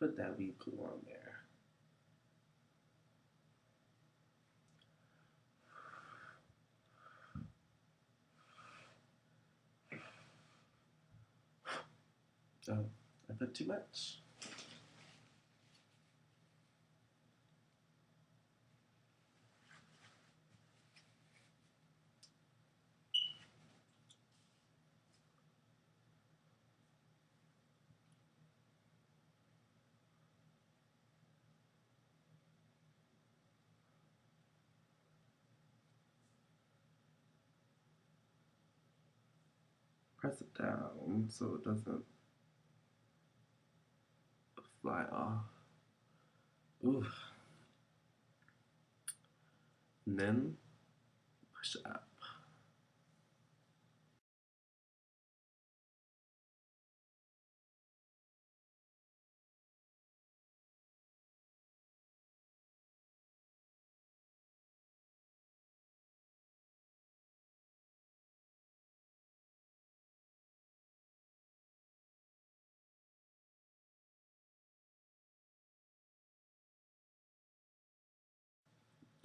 Put that weed glue on there. Oh, I put too much. Press it down so it doesn't fly off. Ooh. And then push it up.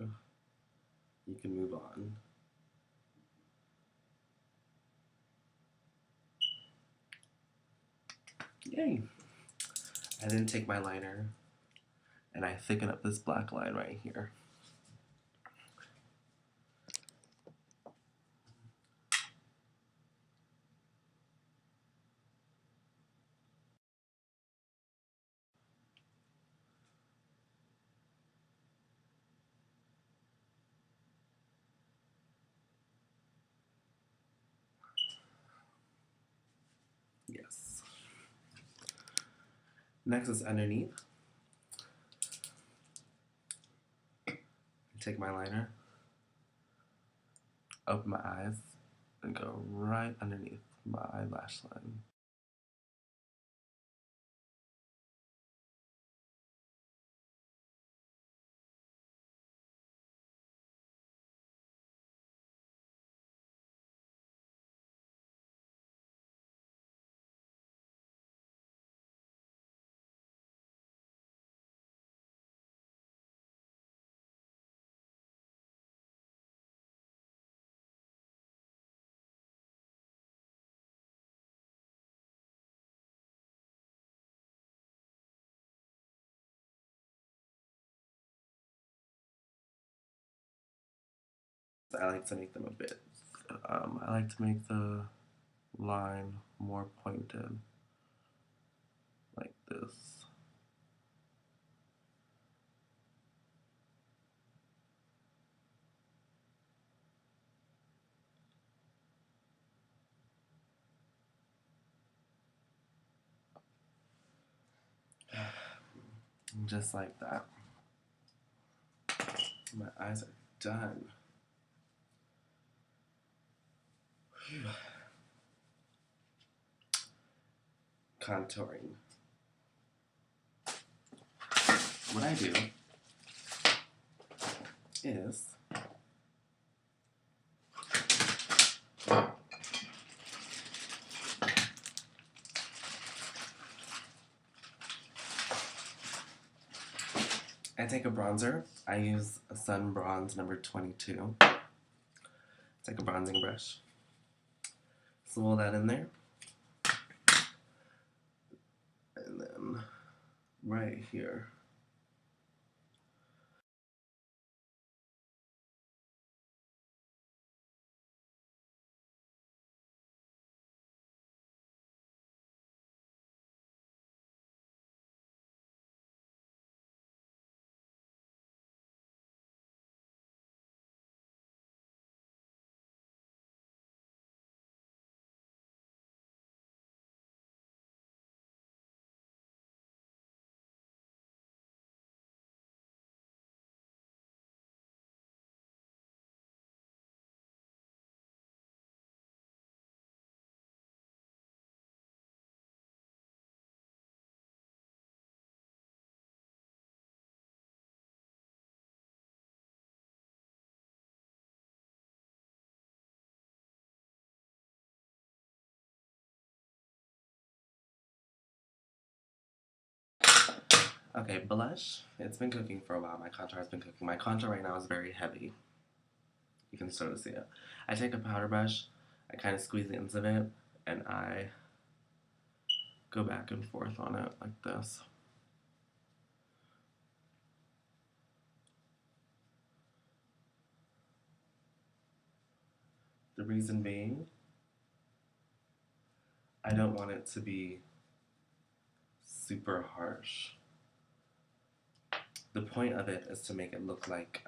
Ugh. You can move on. Yay! I then take my liner and I thicken up this black line right here. Yes. Next is underneath. I take my liner, open my eyes, and go right underneath my eyelash line. I like to make them a bit. I like to make the line more pointed, like this. Just like that. My eyes are done. Whew. Contouring. What I do is I take a bronzer. I use a Sun Bronze number 22. Take a bronzing brush. Swirl that in there. And then right here. Okay, blush. It's been cooking for a while. My contour has been cooking. My contour right now is very heavy. You can sort of see it. I take a powder brush, I kind of squeeze the ends of it, and I go back and forth on it like this. The reason being, I don't want it to be super harsh. The point of it is to make it look like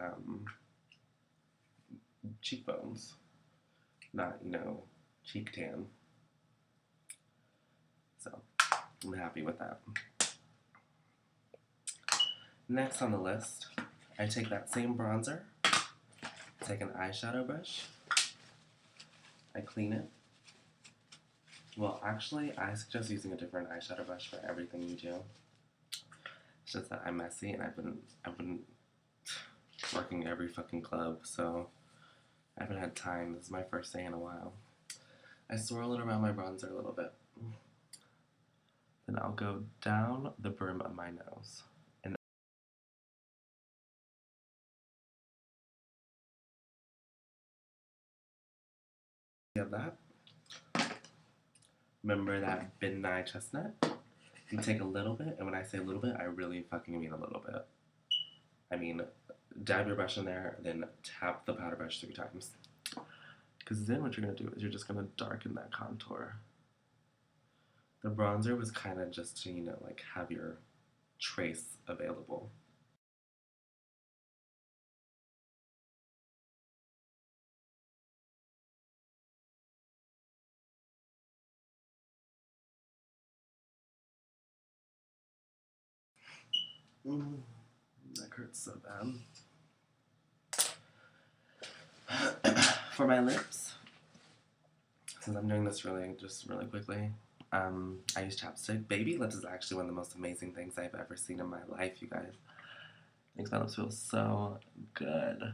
cheekbones, not, cheek tan. So, I'm happy with that. Next on the list, I take that same bronzer, take an eyeshadow brush, I clean it. Well, actually, I suggest using a different eyeshadow brush for everything you do. It's just that I'm messy and I've been working every fucking club, so I haven't had time. This is my first day in a while. I swirl it around my bronzer a little bit. Then I'll go down the brim of my nose. And you have that. Remember that midnight chestnut? You take a little bit, and when I say a little bit, I really fucking mean a little bit. I mean, dab your brush in there, then tap the powder brush 3 times. Because then what you're going to do is you're just going to darken that contour. The bronzer was kind of just to, like have your trace available. That hurts so bad. For my lips, since I'm doing this really quickly, I use chapstick. Baby lips is actually one of the most amazing things I've ever seen in my life, you guys. Makes my lips feel so good.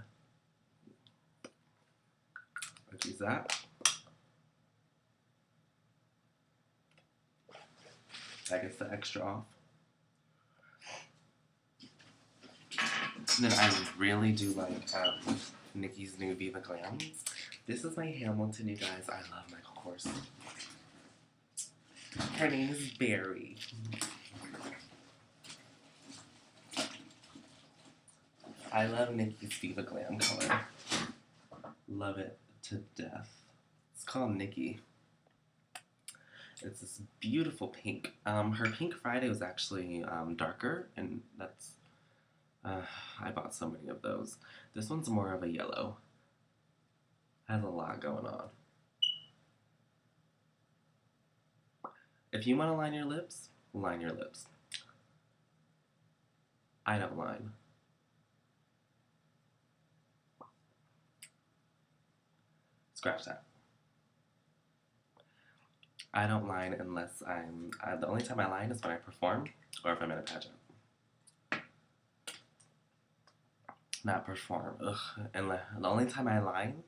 Let's use that. That gets the extra off. And then I really do like Nikki's new Viva Glam. This is my Hamilton, you guys. I love Michael Kors. Her name is Barry. I love Nikki's Viva Glam color. Love it to death. It's called Nikki. It's this beautiful pink. Her Pink Friday was actually darker, and that's... I bought so many of those. This one's more of a yellow. Has a lot going on. If you want to line your lips, line your lips. I don't line. Scratch that. I don't line unless I'm... the only time I line is when I perform or if I'm in a pageant. Not perform. Ugh. And the only time I line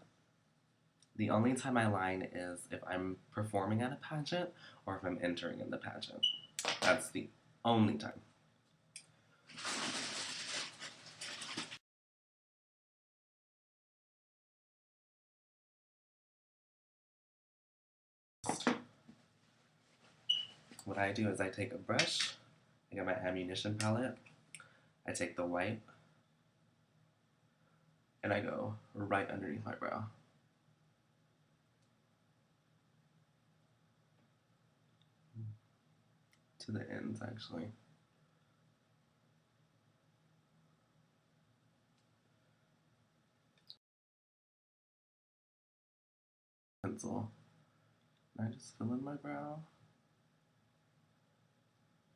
is if I'm performing at a pageant or if I'm entering in the pageant. That's the only time. What I do is I take a brush, I get my ammunition palette, I take the white, and I go right underneath my brow. To the ends, actually. Pencil. And I just fill in my brow.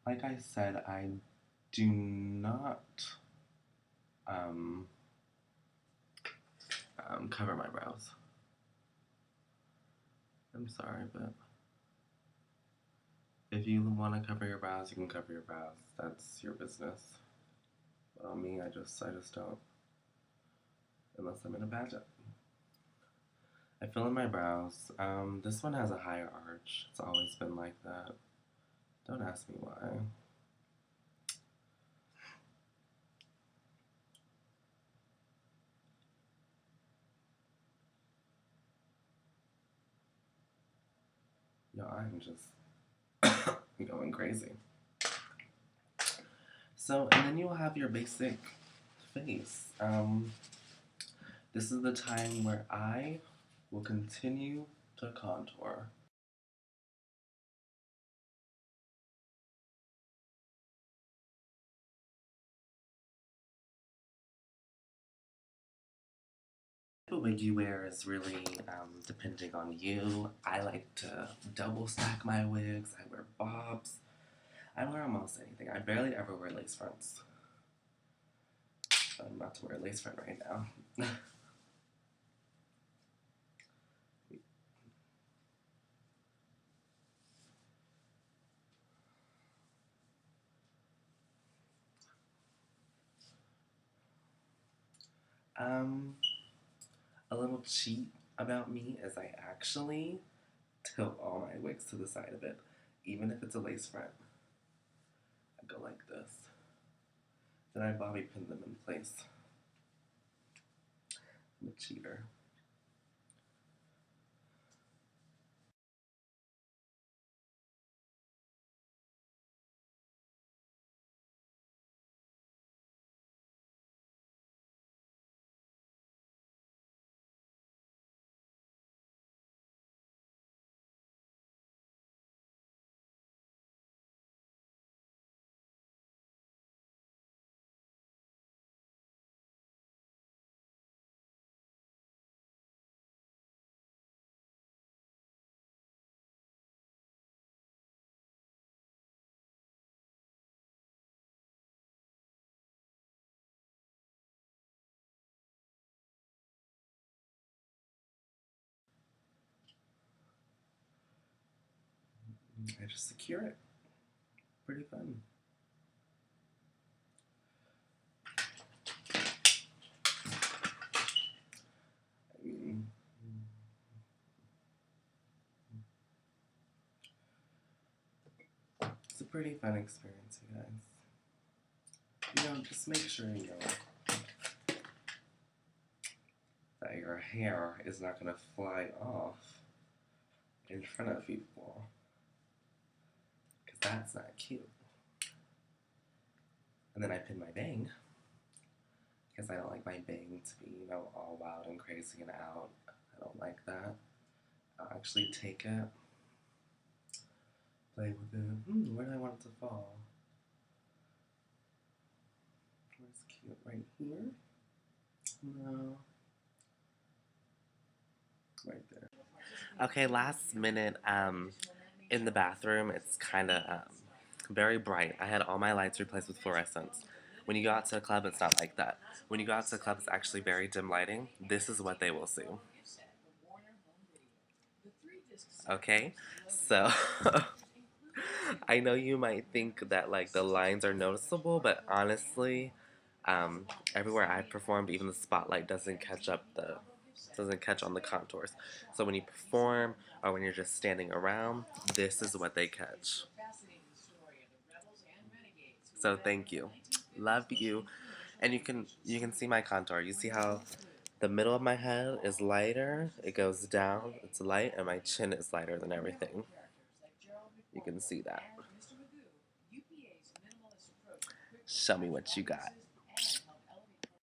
Like I said, I do not cover my brows. I'm sorry, but if you want to cover your brows, you can cover your brows. That's your business. But on me, I just don't. Unless I'm in a pageant. I fill in my brows. This one has a higher arch. It's always been like that. Don't ask me why. Y'all, I'm just going crazy. So, and then you'll have your basic face. This is the time where I will continue to contour. The wig you wear is really depending on you. I like to double stack my wigs. I wear bobs. I wear almost anything. I barely ever wear lace fronts. I'm about to wear a lace front right now. um, a little cheat about me is I actually tilt all my wigs to the side of it, even if it's a lace front. I go like this. Then I bobby pin them in place. I'm a cheater. I just secure it. Pretty fun. It's a pretty fun experience, you guys. You know, just make sure you know that your hair is not going to fly off in front of people. Because that's not cute. And then I pin my bang. Because I don't like my bang to be, you know, all wild and crazy and out. I don't like that. I'll actually take it, play with it. Where do I want it to fall? Where's cute? Right here? No. Right there. Okay, last minute, in the bathroom, it's kind of very bright. I had all my lights replaced with fluorescents. When you go out to a club, it's not like that. When you go out to a club, it's actually very dim lighting. This is what they will see. Okay? So, I know you might think that, like, the lines are noticeable, but honestly, everywhere I've performed, even the spotlight doesn't catch on the contours. So when you perform or when you're just standing around, this is what they catch. So thank you. Love you. And you can see my contour. You see how the middle of my head is lighter, it goes down, it's light, and my chin is lighter than everything. You can see that. Show me what you got.